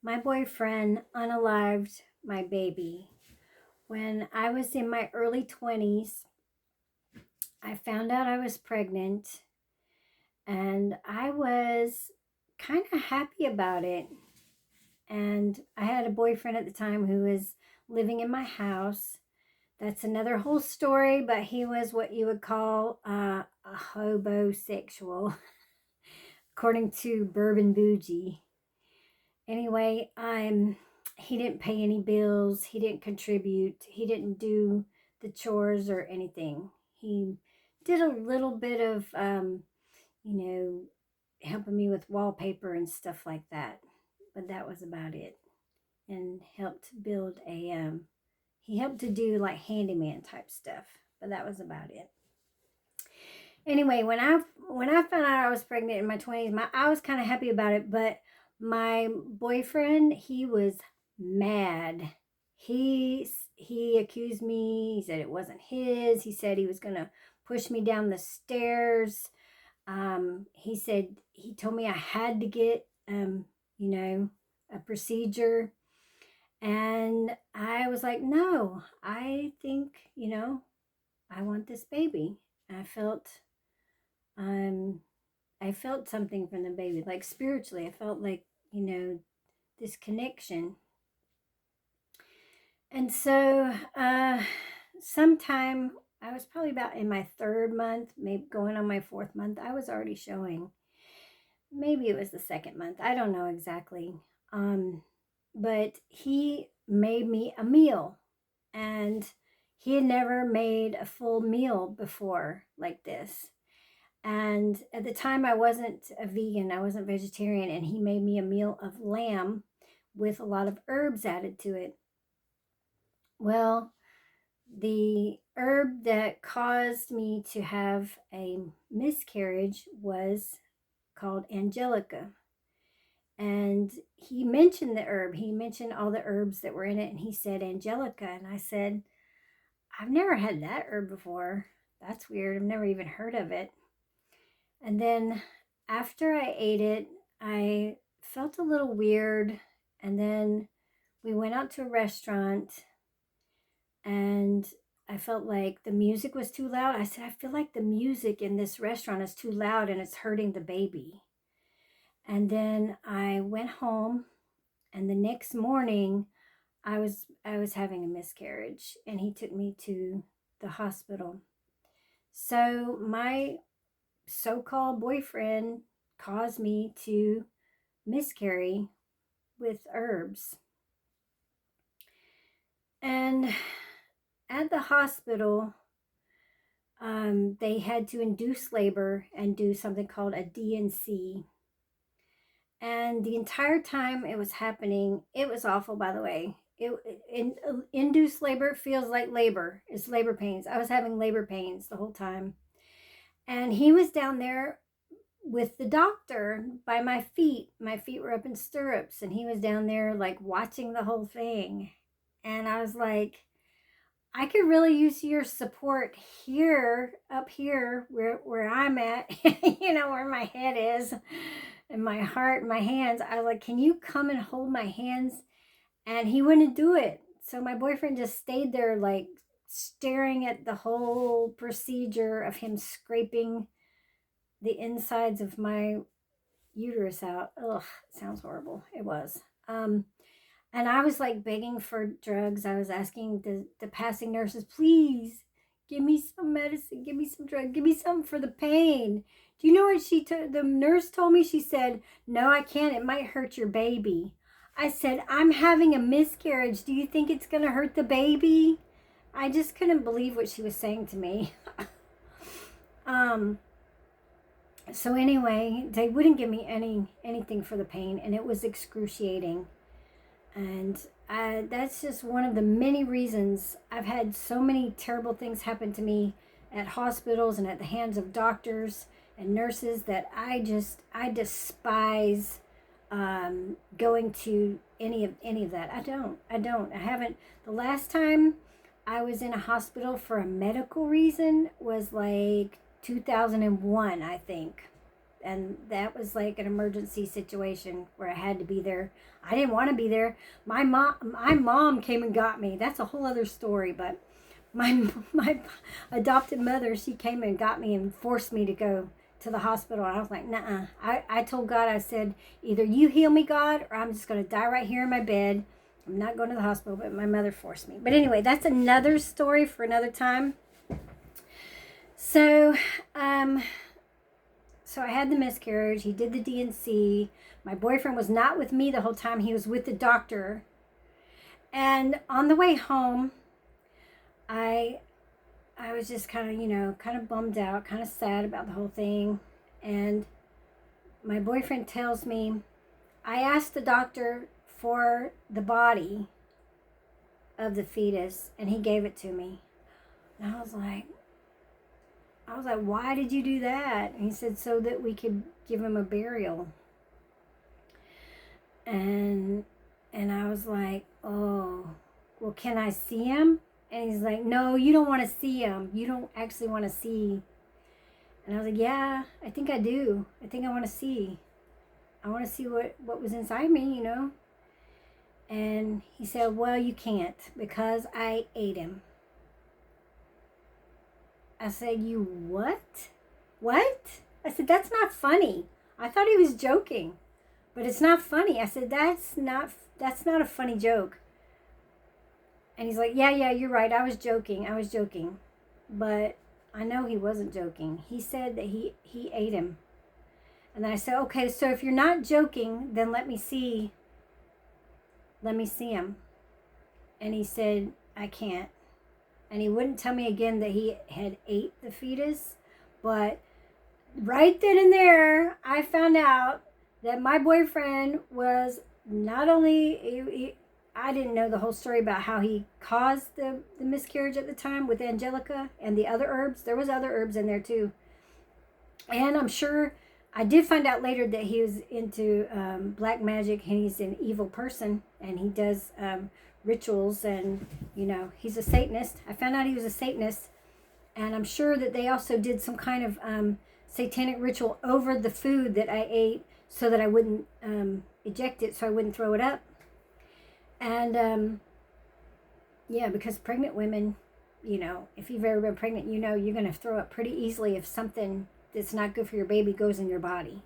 My boyfriend unalived my baby. When I was in my early 20s, I found out I was pregnant and I was kind of happy about it. And I had a boyfriend at the time who was living in my house. That's another whole story, but he was what you would call a hobosexual, according to Bourbon Bougie. Anyway, he didn't pay any bills, he didn't contribute, he didn't do the chores or anything. He did a little bit of you know, helping me with wallpaper and stuff like that. But that was about it. And helped build he helped to do like handyman type stuff, but that was about it. Anyway, when I found out I was pregnant in my 20s, I was kind of happy about it, but my boyfriend, he was mad. He accused me. He said it wasn't his. He said he was going to push me down the stairs. He said he told me I had to get a procedure, and I was like, "No, I think, I want this baby." I felt um I felt something from the baby, like spiritually. I felt like, this connection. And so, sometime I was probably about in my third month, maybe going on my fourth month, I was already showing. Maybe it was the second month. I don't know exactly. But he made me a meal, and he had never made a full meal before like this. And at the time, I wasn't a vegan, I wasn't vegetarian, and he made me a meal of lamb with a lot of herbs added to it. Well, the herb that caused me to have a miscarriage was called angelica. And he mentioned the herb, he mentioned all the herbs that were in it, and he said angelica. And I said, I've never had that herb before. That's weird. I've never even heard of it. And then after I ate it, I felt a little weird. And then we went out to a restaurant, and I felt like the music was too loud. I said, I feel like the music in this restaurant is too loud and it's hurting the baby. And then I went home, and the next morning I was having a miscarriage, and he took me to the hospital. So my so-called boyfriend caused me to miscarry with herbs. And at the hospital, they had to induce labor and do something called a DNC. And the entire time it was happening, it was awful, by the way. Induced labor feels like labor. It's labor pains. I was having labor pains the whole time. And he was down there with the doctor by my feet. My feet were up in stirrups, and he was down there like watching the whole thing. And I was like, I could really use your support here, up here, where I'm at, where my head is, and my heart, and my hands. I was like, can you come and hold my hands? And he wouldn't do it. So my boyfriend just stayed there, like staring at the whole procedure of him scraping the insides of my uterus out. Ugh, sounds horrible. It was. And I was like begging for drugs. I was asking the passing nurses, please give me some medicine, give me some drug, give me something for the pain. Do you know what the nurse told me? She said, no, I can't. It might hurt your baby. I said, I'm having a miscarriage. Do you think it's going to hurt the baby? I just couldn't believe what she was saying to me. um, so anyway, they wouldn't give me anything for the pain, and it was excruciating. And that's just one of the many reasons I've had so many terrible things happen to me at hospitals and at the hands of doctors and nurses that I despise going to any of that. I haven't. The last time I was in a hospital for a medical reason was like 2001, I think. And that was like an emergency situation where I had to be there. I didn't want to be there. My mom came and got me. That's a whole other story, but my adopted mother, she came and got me and forced me to go to the hospital. I was like, nah. I told God, I said, either you heal me, God, or I'm just going to die right here in my bed. I'm not going to the hospital, but my mother forced me. But anyway, that's another story for another time. So, so I had the miscarriage. He did the D&C. My boyfriend was not with me the whole time. He was with the doctor. And on the way home, I was just kind of bummed out, kind of sad about the whole thing. And my boyfriend tells me, I asked the doctor for the body of the fetus, and he gave it to me. And I was like, why did you do that? And he said, so that we could give him a burial. And I was like, oh, well, can I see him? And he's like, no, you don't want to see him. You don't actually want to see. And I was like, yeah, I think I do. I think I want to see. I want to see what was inside me, you know. And he said, well, you can't because I ate him. I said, you what? What? I said, that's not funny. I thought he was joking, but it's not funny. I said, that's not a funny joke. And he's like, yeah, you're right. I was joking. But I know he wasn't joking. He said that he ate him. And then I said, okay, so if you're not joking, then let me see him. And he said, I can't. And he wouldn't tell me again that he had ate the fetus. But right then and there, I found out that my boyfriend was not only, I didn't know the whole story about how he caused the miscarriage at the time with Angelica and the other herbs. There was other herbs in there too. And I'm sure, I did find out later that he was into black magic, and he's an evil person, and he does rituals, and he's a Satanist. I found out he was a Satanist, and I'm sure that they also did some kind of satanic ritual over the food that I ate so that I wouldn't eject it, so I wouldn't throw it up. And yeah, because pregnant women, if you've ever been pregnant, you're going to throw up pretty easily if something that's not good for your baby goes in your body.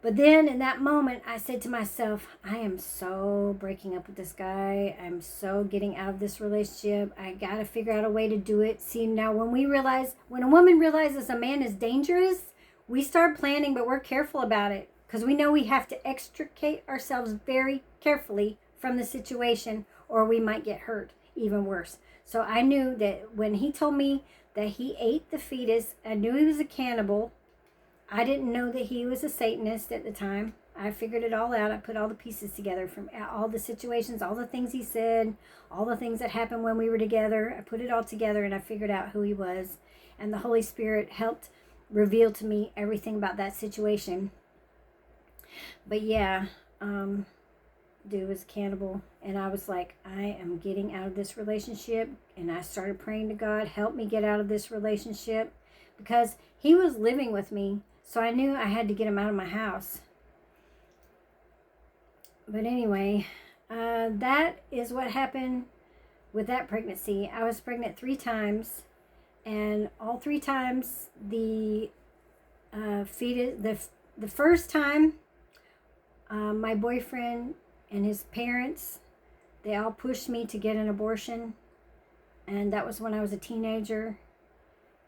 But then in that moment, I said to myself, I am so breaking up with this guy. I'm so getting out of this relationship. I got to figure out a way to do it. See, now when a woman realizes a man is dangerous, we start planning, but we're careful about it because we know we have to extricate ourselves very carefully from the situation, or we might get hurt even worse. So I knew that when he told me that he ate the fetus, I knew he was a cannibal. I didn't know that he was a Satanist at the time. I figured it all out. I put all the pieces together from all the situations, all the things he said, all the things that happened when we were together. I put it all together and I figured out who he was. And the Holy Spirit helped reveal to me everything about that situation. But yeah, dude was a cannibal. And I was like, I am getting out of this relationship. And I started praying to God, help me get out of this relationship. Because he was living with me. So I knew I had to get him out of my house. But anyway, that is what happened with that pregnancy. I was pregnant 3 times. And all 3 times the fetus, the first time, my boyfriend and his parents, they all pushed me to get an abortion. And that was when I was a teenager.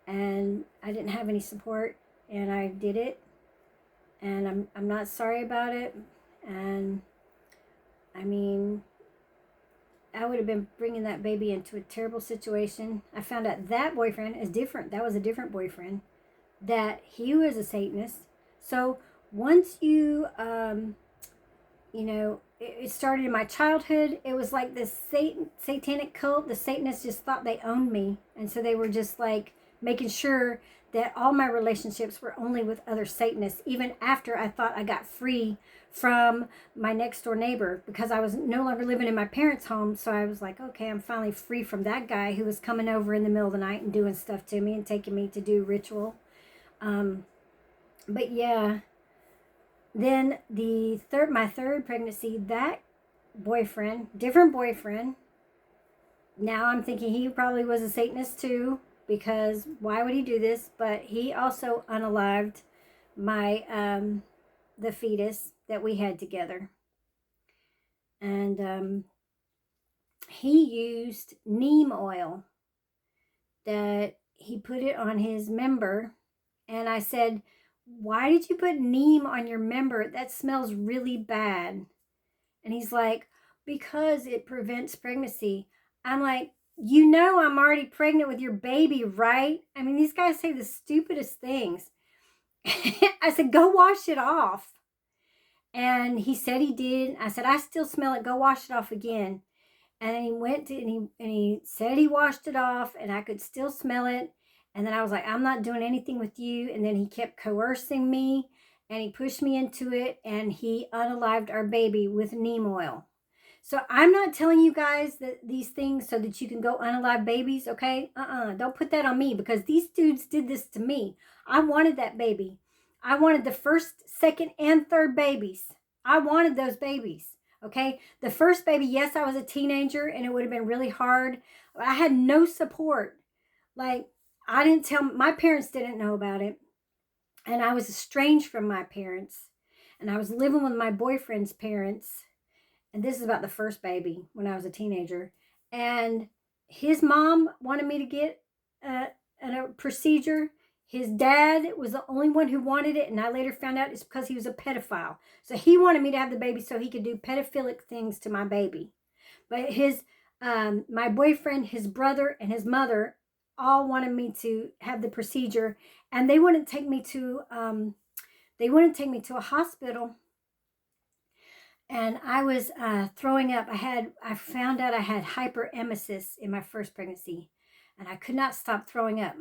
And I didn't have any support. And I did it. And I'm not sorry about it. And I mean, I would have been bringing that baby into a terrible situation. I found out that boyfriend is different. That was a different boyfriend. That he was a Satanist. So once it started in my childhood. It was like this satanic cult. The Satanists just thought they owned me. And so they were just like making sure that all my relationships were only with other Satanists, even after I thought I got free from my next door neighbor, because I was no longer living in my parents' home. So I was like, okay, I'm finally free from that guy who was coming over in the middle of the night and doing stuff to me and taking me to do ritual. But yeah, then my third pregnancy, that boyfriend, different boyfriend. Now I'm thinking he probably was a Satanist too, because why would he do this? But he also unalived my the fetus that we had together, and he used neem oil that he put it on his member. And I said, why did you put neem on your member? That smells really bad. And he's like, because it prevents pregnancy. I'm like, you know, I'm already pregnant with your baby, right? I mean, these guys say the stupidest things. I said, go wash it off. And he said he did. I said, I still smell it. Go wash it off again. And then he went to, and he said he washed it off, and I could still smell it. And then I was like, I'm not doing anything with you. And then he kept coercing me, and he pushed me into it, and he unalived our baby with neem oil. So I'm not telling you guys that these things so that you can go unalive babies, okay? Don't put that on me, because these dudes did this to me. I wanted that baby. I wanted the first, second, and third babies. I wanted those babies, okay? The first baby, yes, I was a teenager and it would have been really hard. I had no support. Like, I didn't tell, my parents didn't know about it. And I was estranged from my parents. And I was living with my boyfriend's parents, and this is about the first baby when I was a teenager. And his mom wanted me to get a procedure. His dad was the only one who wanted it, and I later found out it's because he was a pedophile. So he wanted me to have the baby so he could do pedophilic things to my baby. But my boyfriend, his brother, and his mother all wanted me to have the procedure, and they wouldn't take me to a hospital, and I was throwing up. I found out I had hyperemesis in my first pregnancy, and I could not stop throwing up.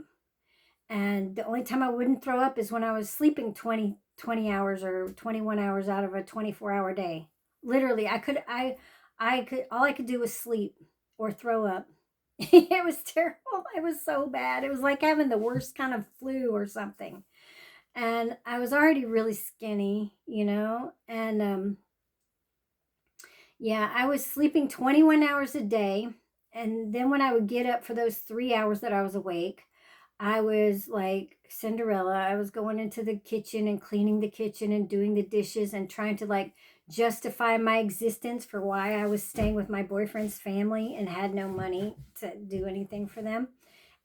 And the only time I wouldn't throw up is when I was sleeping 20 hours or 21 hours out of a 24-hour day. Literally, all I could do was sleep or throw up. It was terrible. It was so bad. It was like having the worst kind of flu or something. And I was already really skinny, and yeah, I was sleeping 21 hours a day. And then when I would get up for those 3 hours that I was awake, I was like Cinderella. I was going into the kitchen and cleaning the kitchen and doing the dishes and trying to like justify my existence for why I was staying with my boyfriend's family and had no money to do anything for them.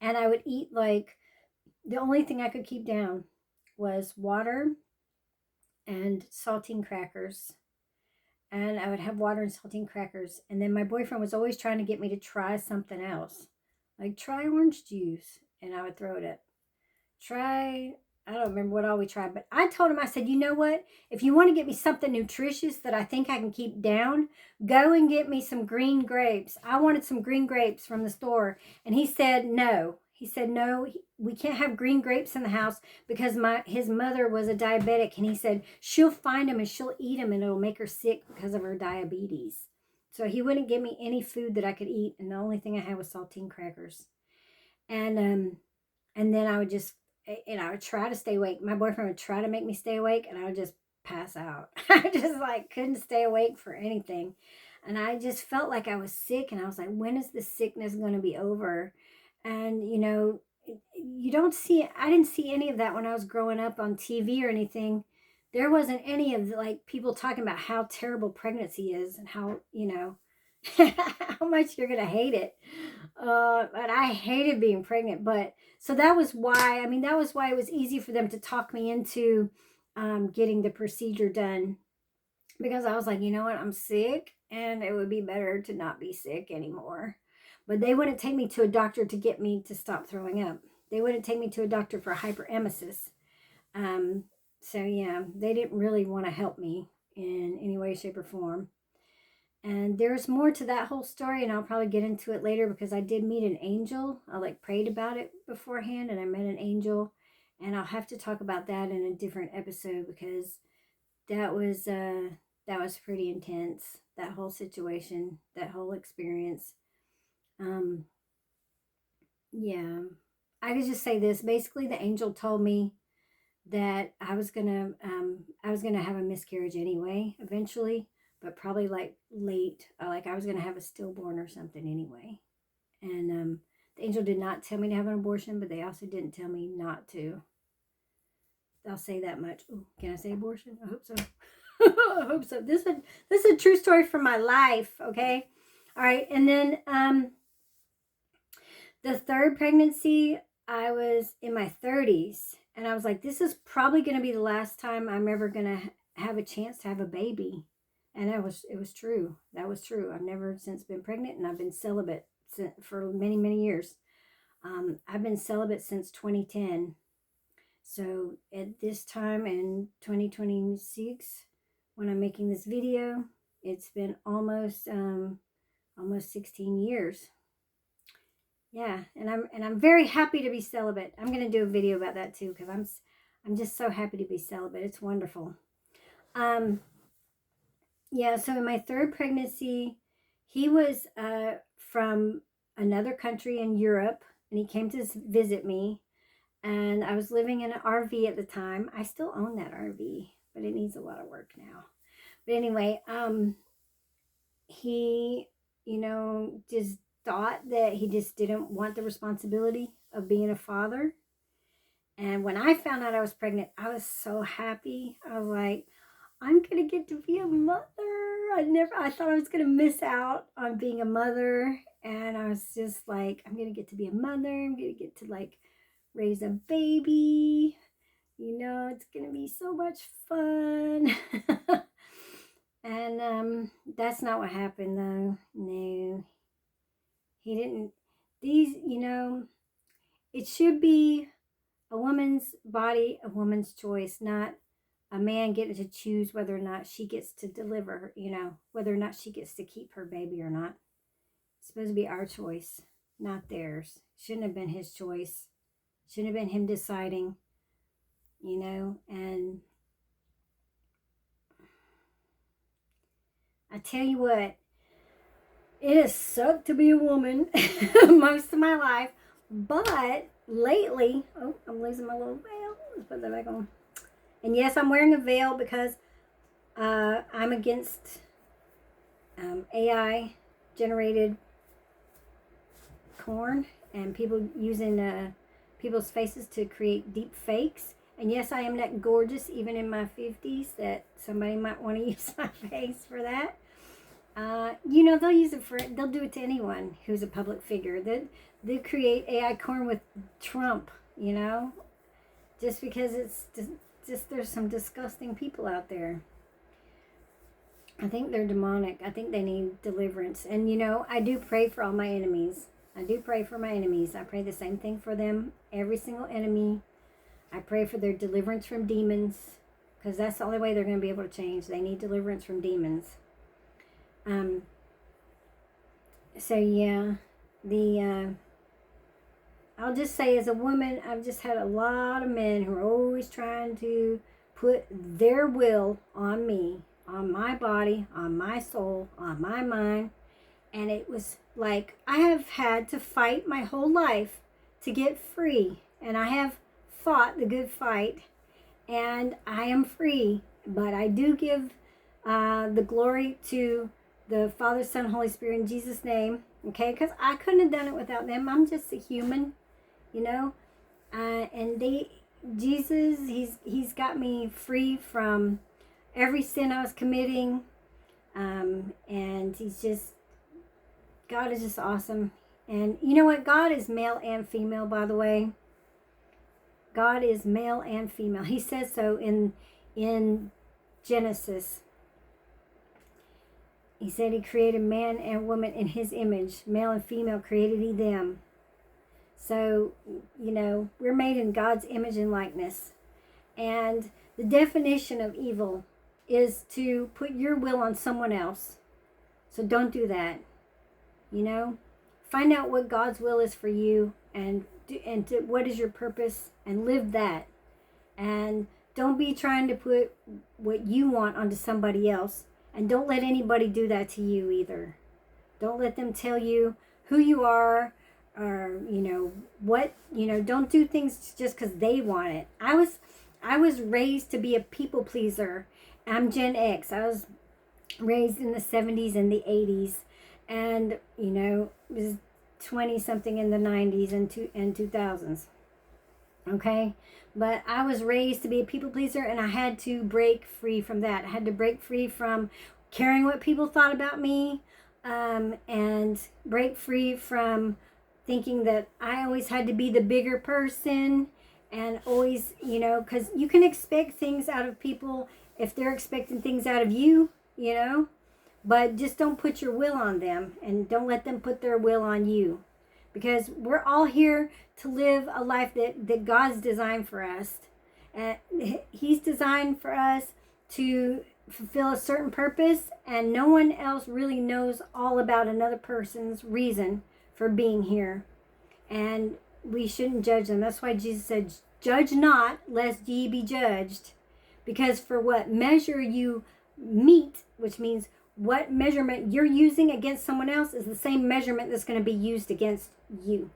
And I would eat like the only thing I could keep down was water and saltine crackers, and I would have water and saltine crackers. And then my boyfriend was always trying to get me to try something else, like try orange juice, and I would throw it up. Try, I don't remember what all we tried, but I told him, I said, you know what? If you want to get me something nutritious that I think I can keep down, go and get me some green grapes. I wanted some green grapes from the store. And he said, no. He said, no, we can't have green grapes in the house because his mother was a diabetic. And he said, she'll find them and she'll eat them and it'll make her sick because of her diabetes. So he wouldn't give me any food that I could eat. And the only thing I had was saltine crackers. And then I would just, I would try to stay awake. My boyfriend would try to make me stay awake, and I would just pass out. I just like couldn't stay awake for anything. And I just felt like I was sick, and I was like, when is this sickness going to be over? And, you don't see, I didn't see any of that when I was growing up on TV or anything. There wasn't any of like people talking about how terrible pregnancy is and how, how much you're going to hate it. But I hated being pregnant. But so that was why, that was why it was easy for them to talk me into getting the procedure done, because I was like, you know what, I'm sick and it would be better to not be sick anymore. But they wouldn't take me to a doctor to get me to stop throwing up. They wouldn't take me to a doctor for hyperemesis. So yeah, they didn't really want to help me in any way, shape, or form. And there's more to that whole story, and I'll probably get into it later because I did meet an angel. I like prayed about it beforehand, and I met an angel, and I'll have to talk about that in a different episode because that was pretty intense. That whole situation, that whole experience. Um, yeah, I could just say this. Basically, the angel told me that I was gonna have a miscarriage anyway, eventually, but probably like late, like I was gonna have a stillborn or something anyway. And the angel did not tell me to have an abortion, but they also didn't tell me not to. I'll say that much. Ooh, can I say abortion? I hope so. I hope so. This is a true story from my life. Okay, all right. And then the third pregnancy, I was in my 30s, and I was like, this is probably going to be the last time I'm ever going to have a chance to have a baby. And it was true. That was true. I've never since been pregnant, and I've been celibate for many, many years. I've been celibate since 2010. So at this time in 2026, when I'm making this video, it's been almost 16 years. Yeah, and I'm very happy to be celibate. I'm gonna do a video about that too, because I'm just so happy to be celibate. It's wonderful. Yeah. So in my third pregnancy, he was from another country in Europe, and he came to visit me. And I was living in an RV at the time. I still own that RV, but it needs a lot of work now. But anyway, he, just thought that he just didn't want the responsibility of being a father. And when I found out I was pregnant, I was so happy. I was like, I'm gonna get to be a mother. I thought I was gonna miss out on being a mother. And I was just like, I'm gonna get to be a mother. I'm gonna get to like raise a baby. It's gonna be so much fun. And that's not what happened though. No, he didn't. It should be a woman's body, a woman's choice, not a man getting to choose whether or not she gets to deliver, whether or not she gets to keep her baby or not. It's supposed to be our choice, not theirs. Shouldn't have been his choice. Shouldn't have been him deciding, and I tell you what, it has sucked to be a woman most of my life, but lately, oh, I'm losing my little veil. Let's put that back on. And yes, I'm wearing a veil because I'm against AI generated porn and people using people's faces to create deep fakes. And yes, I am that gorgeous even in my 50s that somebody might want to use my face for that. They'll do it to anyone who's a public figure. They create AI corn with Trump, just because it's just there's some disgusting people out there. I think they're demonic. I think they need deliverance. And I do pray for all my enemies. I do pray for my enemies. I pray the same thing for them, every single enemy. I pray for their deliverance from demons, because that's the only way they're going to be able to change. They need deliverance from demons. So yeah, I'll just say, as a woman, I've just had a lot of men who are always trying to put their will on me, on my body, on my soul, on my mind. And it was like I have had to fight my whole life to get free. And I have fought the good fight, and I am free. But I do give the glory to the Father, Son, Holy Spirit in Jesus' name. Okay, because I couldn't have done it without them. I'm just a human, and Jesus, he's got me free from every sin I was committing. And God is just awesome. And you know what? God is male and female, by the way. God is male and female. He says so in Genesis. He said he created man and woman in his image. Male and female created he them. So, we're made in God's image and likeness. And the definition of evil is to put your will on someone else. So don't do that. Find out what God's will is for you, and what is your purpose, and live that. And don't be trying to put what you want onto somebody else. And don't let anybody do that to you either. Don't let them tell you who you are, or what. Don't do things just because they want it. I I was raised to be a people pleaser. I'm Gen X. I was raised in the 70s and the 80s, and was 20 something in the 90s and 2000s. Okay, but I was raised to be a people pleaser, and I had to break free from that. I had to break free from caring what people thought about me, and break free from thinking that I always had to be the bigger person, and always, because you can expect things out of people if they're expecting things out of you, but just don't put your will on them, and don't let them put their will on you, because we're all here to live a life that God's designed for us. And He's designed for us to fulfill a certain purpose, and no one else really knows all about another person's reason for being here. And we shouldn't judge them. That's why Jesus said, "Judge not, lest ye be judged." Because for what measure you meet, which means what measurement you're using against someone else, is the same measurement that's going to be used against you.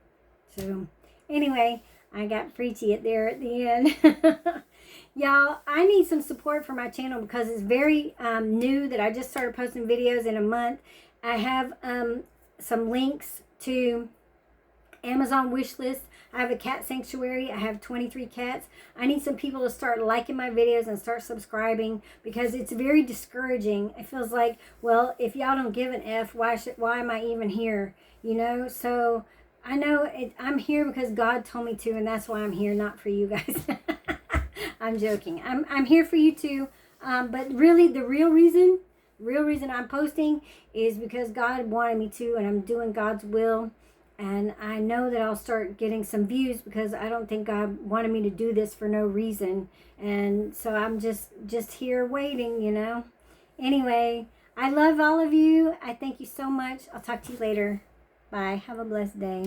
So anyway, I got preachy there at the end. Y'all, I need some support for my channel because it's very new, that I just started posting videos in a month. I have some links to Amazon wish list. I have a cat sanctuary. I have 23 cats. I need some people to start liking my videos and start subscribing, because it's very discouraging. It feels like, well, if y'all don't give an F, why am I even here? So I know I'm here because God told me to, and that's why I'm here, not for you guys. I'm joking. I'm here for you too. But really, the real reason I'm posting is because God wanted me to, and I'm doing God's will. And I know that I'll start getting some views, because I don't think God wanted me to do this for no reason. And so I'm just here waiting, Anyway, I love all of you. I thank you so much. I'll talk to you later. Bye. Have a blessed day.